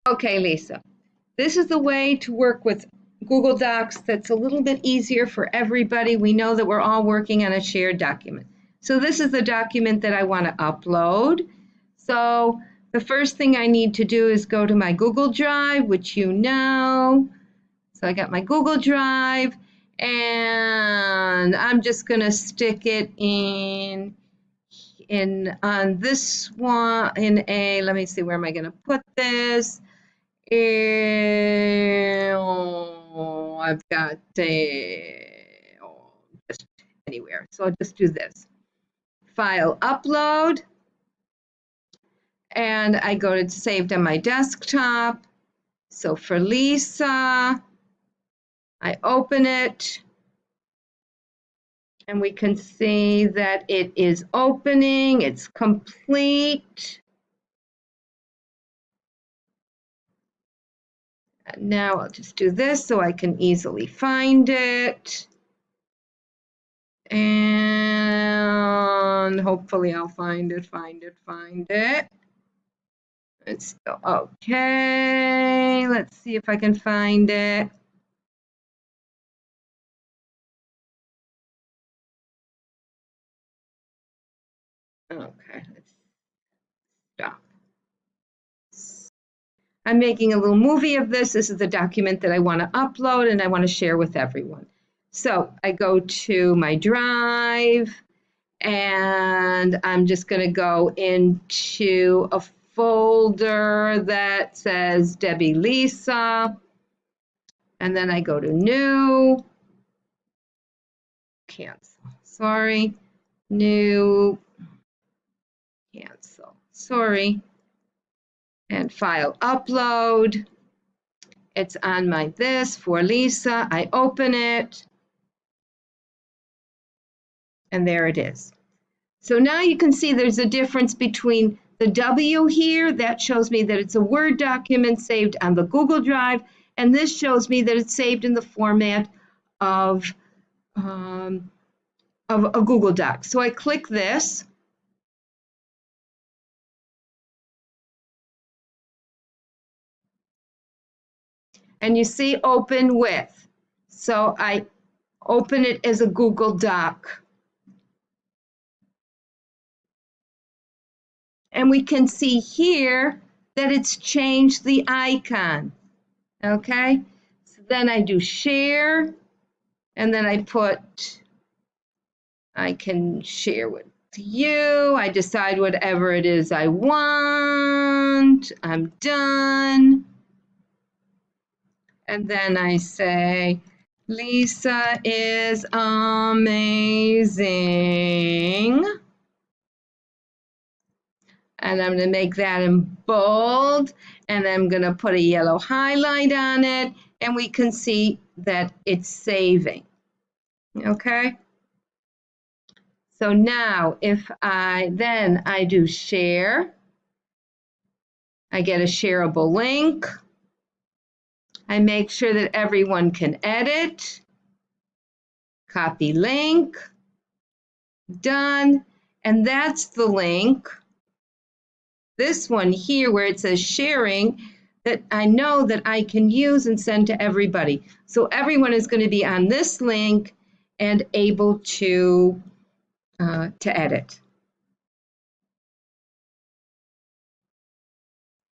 Okay, Lisa, this is the way to work with Google Docs that's a little bit easier for everybody. We know that we're all working on a shared document. So this is the document that I want to upload. So the first thing I need to do is go to my Google Drive, which you know. So I got my Google Drive, and I'm just going to stick it on this one in a, let me see, where am I going to put this? I've got just anywhere. So I'll just do this. File upload. And I go to saved on my desktop. So for Lisa, I open it. And we can see that it is opening. It's complete. Now I'll just do this so I can easily find it. And hopefully I'll find it. It's still okay. Let's see if I can find it. Okay, let's stop. I'm making a little movie of this. This is the document that I want to upload and I want to share with everyone. So I go to my drive and I'm just going to go into a folder that says Debbie Lisa. And then I go to new, cancel, sorry, new, cancel, sorry. And file upload. It's on my this for Lisa. I open it. And there it is. So now you can see there's a difference between the W here. That shows me that it's a Word document saved on the Google Drive. And this shows me that it's saved in the format of a Google Doc. So I click this. And you see open with. So I open it as a Google Doc. And we can see here that it's changed the icon. Okay, so then I do share, and then I can share with you. I decide whatever it is I want. I'm done. And then I say, Lisa is amazing. And I'm going to make that in bold, and I'm going to put a yellow highlight on it, and we can see that it's saving. Okay? So now if I do share, I get a shareable link. I make sure that everyone can edit. Copy link. Done. And that's the link. This one here where it says sharing, that I know that I can use and send to everybody. So everyone is going to be on this link and able to edit.